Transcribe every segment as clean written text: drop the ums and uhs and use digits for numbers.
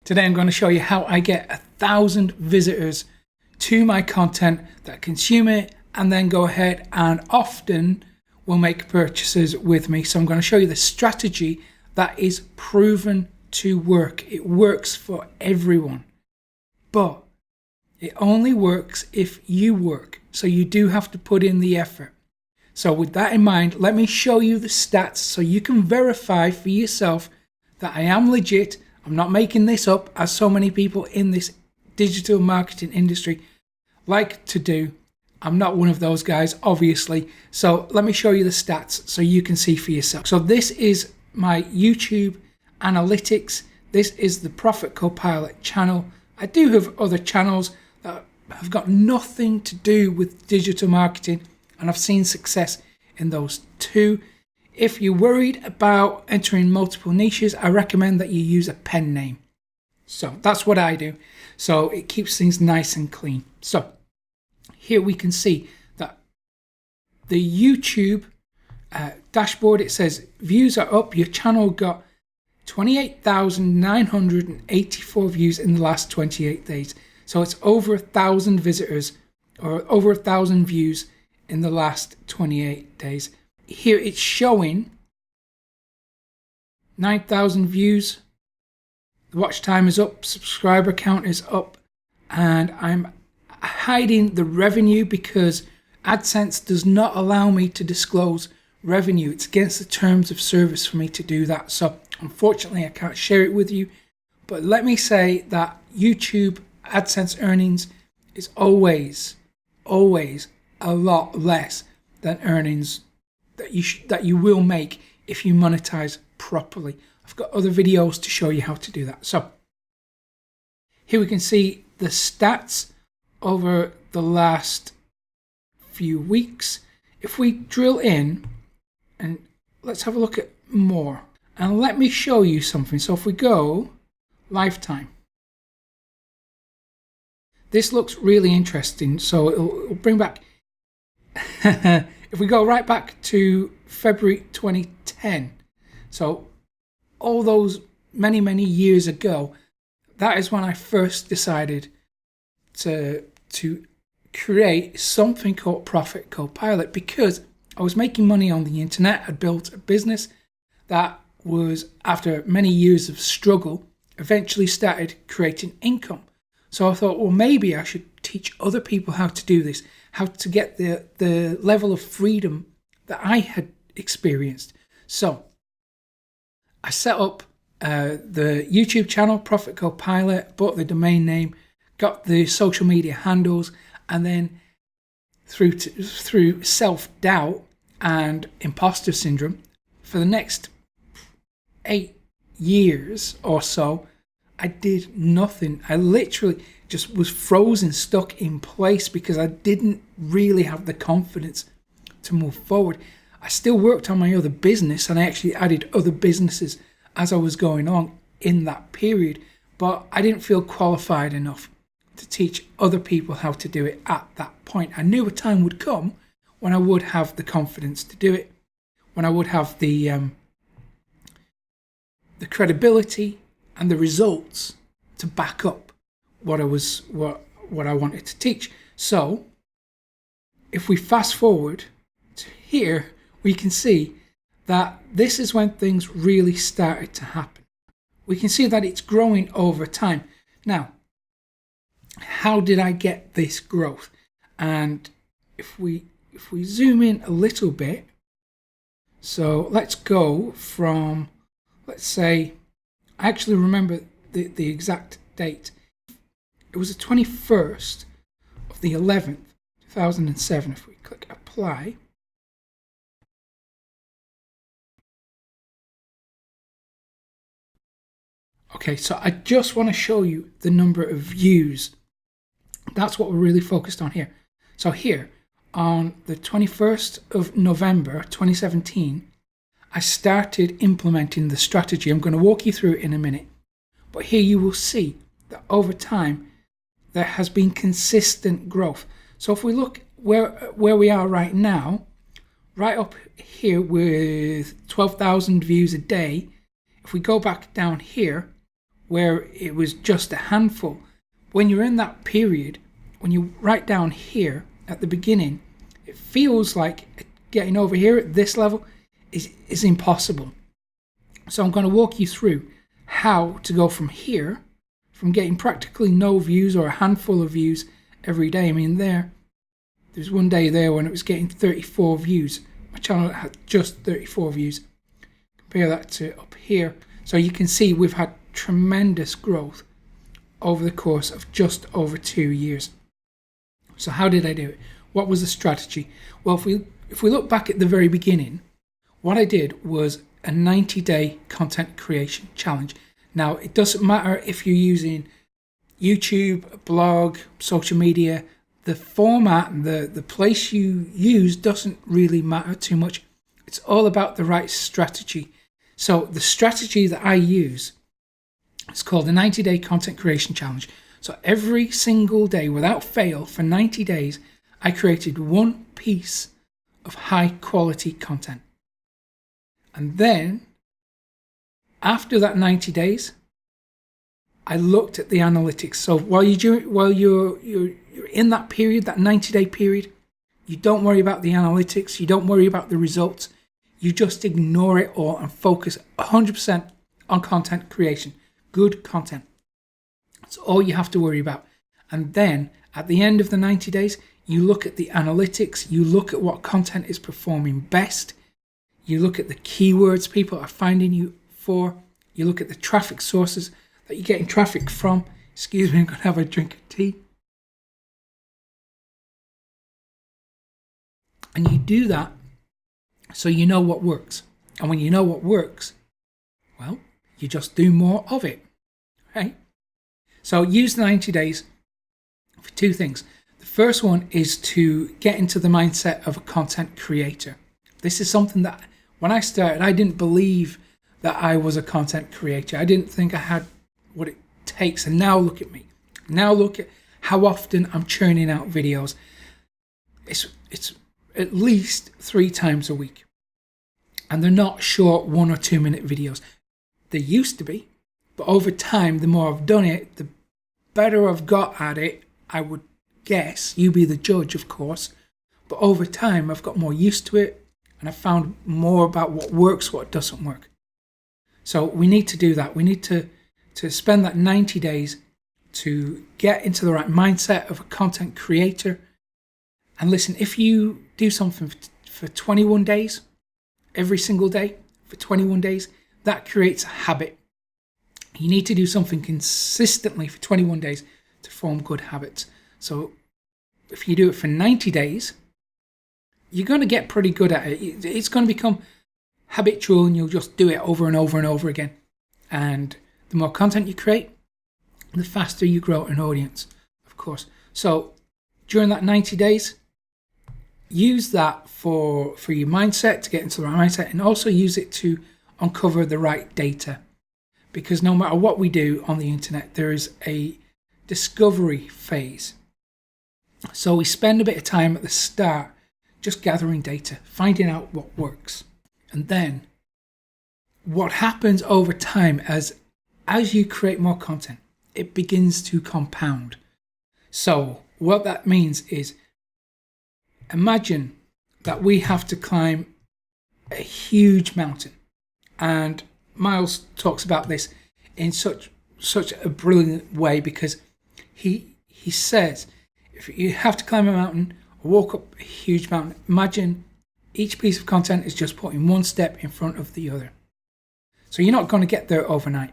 Today I'm going to show you how I get 1,000 visitors to my content that consume it and then go ahead and often will make purchases with me. So I'm going to show you the strategy that is proven to work. It works for everyone, but it only works if you work. So you do have to put in the effort. So with that in mind, let me show you the stats so you can verify for yourself that I am legit. I'm not making this up, as so many people in this digital marketing industry like to do. I'm not one of those guys, obviously. So let me show you the stats so you can see for yourself. So this is my YouTube analytics. This is the Profit Copilot channel. I do have other channels that have got nothing to do with digital marketing, and I've seen success in those too. If you're worried about entering multiple niches, I recommend that you use a pen name. So that's what I do. So it keeps things nice and clean. So here we can see that the YouTube dashboard, it says views are up. Your channel got 28,984 views in the last 28 days. So it's over 1,000 visitors or over 1,000 views in the last 28 days. Here it's showing 9,000 views. The watch time is up, subscriber count is up, and I'm hiding the revenue because AdSense does not allow me to disclose revenue. It's against the terms of service for me to do that. So unfortunately, I can't share it with you. But let me say that YouTube AdSense earnings is always a lot less than earnings that you will make if you monetize properly. I've got other videos to show you how to do that. So here we can see the stats over the last few weeks. If we drill in and let's have a look at more, and let me show you something. So if we go lifetime, this looks really interesting. So it'll bring back if we go right back to February 2010, so all those many years ago, that is when I first decided to create something called Profit Copilot, because I was making money on the internet. I'd built a business that was, after many years of struggle, eventually started creating income. So I thought, well, maybe I should teach other people how to do this, how to get the level of freedom that I had experienced. So I set up the YouTube channel, Profit Copilot, bought the domain name, got the social media handles, and then through self-doubt and imposter syndrome, for the next 8 years or so, I did nothing. I literally just was frozen, stuck in place, because I didn't really have the confidence to move forward. I still worked on my other business, and I actually added other businesses as I was going on in that period, but I didn't feel qualified enough to teach other people how to do it at that point. I knew a time would come when I would have the confidence to do it, when I would have the credibility and the results to back up what I wanted to teach. So if we fast forward to here, we can see that this is when things really started to happen. We can see that it's growing over time. Now, how did I get this growth? And if we zoom in a little bit, so let's go from, let's say, I actually remember the exact date. It was the 21st of the 11th, 2007. If we click apply, okay, so I just want to show you the number of views. That's what we're really focused on here. So here, on the 21st of November 2017, I started implementing the strategy. I'm going to walk you through it in a minute. But here you will see that over time, there has been consistent growth. So if we look where we are right now, right up here with 12,000 views a day, if we go back down here, where it was just a handful. When you're in that period, when you write down here at the beginning, it feels like getting over here at this level is impossible. So I'm going to walk you through how to go from here, from getting practically no views or a handful of views every day. I mean, there's one day there when it was getting 34 views. My channel had just 34 views. Compare that to up here. So you can see we've had tremendous growth over the course of just over 2 years. So how did I do it? What was the strategy? Well, if we look back at the very beginning, what I did was a 90-day content creation challenge. Now, it doesn't matter if you're using YouTube, a blog, social media, the format and the place you use doesn't really matter too much. It's all about the right strategy. So the strategy that I use is called the 90-day content creation challenge. So every single day, without fail, for 90 days, I created one piece of high quality content. And then after that 90 days, I looked at the analytics. So while you're in that period, that 90-day period, you don't worry about the analytics, you don't worry about the results, you just ignore it all and focus 100% on content creation, good content. That's all you have to worry about. And then at the end of the 90 days, you look at the analytics, you look at what content is performing best, you look at the keywords people are finding you for, you look at the traffic sources that you're getting traffic from. Excuse me, I'm going to have a drink of tea. And you do that so you know what works. And when you know what works, well, you just do more of it, right? So use the 90 days for two things. The first one is to get into the mindset of a content creator. This is something that when I started, I didn't believe that I was a content creator. I didn't think I had what it takes. And now look at me. Now look at how often I'm churning out videos. It's at least 3 times a week. And they're not short 1 or 2 minute videos. They used to be, but over time, the more I've done it, the better I've got at it. I would guess, you be the judge, of course, but over time I've got more used to it and I've found more about what works, what doesn't work. So we need to do that. We need to spend that 90 days to get into the right mindset of a content creator. And listen, if you do something for 21 days, every single day for 21 days, that creates a habit. You need to do something consistently for 21 days to form good habits. So if you do it for 90 days, you're going to get pretty good at it. It's going to become habitual and you'll just do it over and over and over again. And the more content you create, the faster you grow an audience, of course. So during that 90 days, use that for your mindset, to get into the right mindset, and also use it to uncover the right data. Because no matter what we do on the internet, there is a discovery phase. So we spend a bit of time at the start just gathering data, finding out what works. And then what happens over time as you create more content, it begins to compound. So what that means is, imagine that we have to climb a huge mountain. And Miles talks about this in such a brilliant way, because he says, if you have to climb a mountain or walk up a huge mountain, imagine each piece of content is just putting one step in front of the other. So you're not going to get there overnight.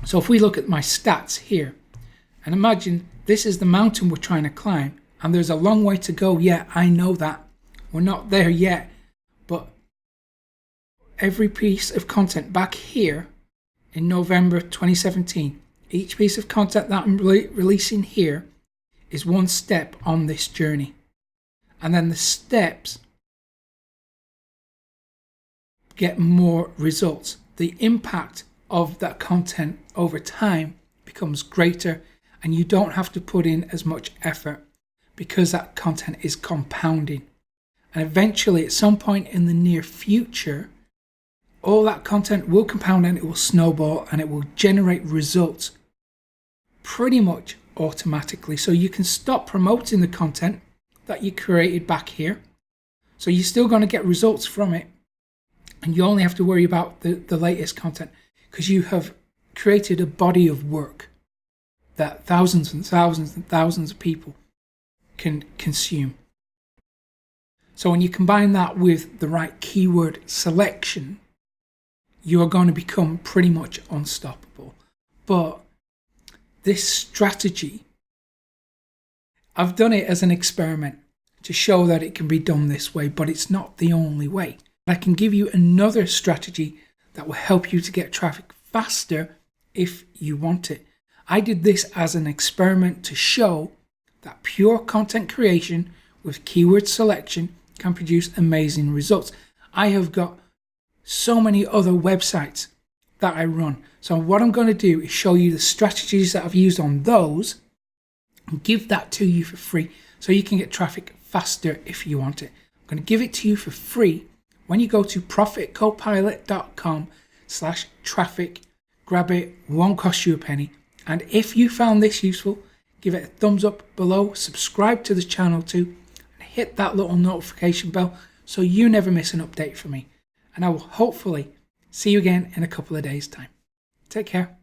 So if we look at my stats here, and imagine this is the mountain we're trying to climb, and there's a long way to go. Yeah, I know that. We're not there yet. But every piece of content back here in November 2017, each piece of content that I'm releasing here is one step on this journey. And then the steps get more results. The impact of that content over time becomes greater, and you don't have to put in as much effort because that content is compounding. And eventually, at some point in the near future, all that content will compound and it will snowball and it will generate results pretty much automatically. So you can stop promoting the content that you created back here. So you're still going to get results from it, and you only have to worry about the latest content because you have created a body of work that thousands and thousands and thousands of people can consume. So when you combine that with the right keyword selection, you are going to become pretty much unstoppable. But this strategy, I've done it as an experiment to show that it can be done this way, but it's not the only way. I can give you another strategy that will help you to get traffic faster if you want it. I did this as an experiment to show that pure content creation with keyword selection can produce amazing results. I have got so many other websites that I run. So what I'm going to do is show you the strategies that I've used on those and give that to you for free so you can get traffic faster if you want it. I'm going to give it to you for free when you go to profitcopilot.com/traffic. Grab it, won't cost you a penny. And if you found this useful, give it a thumbs up below, subscribe to the channel too, and hit that little notification bell so you never miss an update from me. And I will hopefully see you again in a couple of days' time. Take care.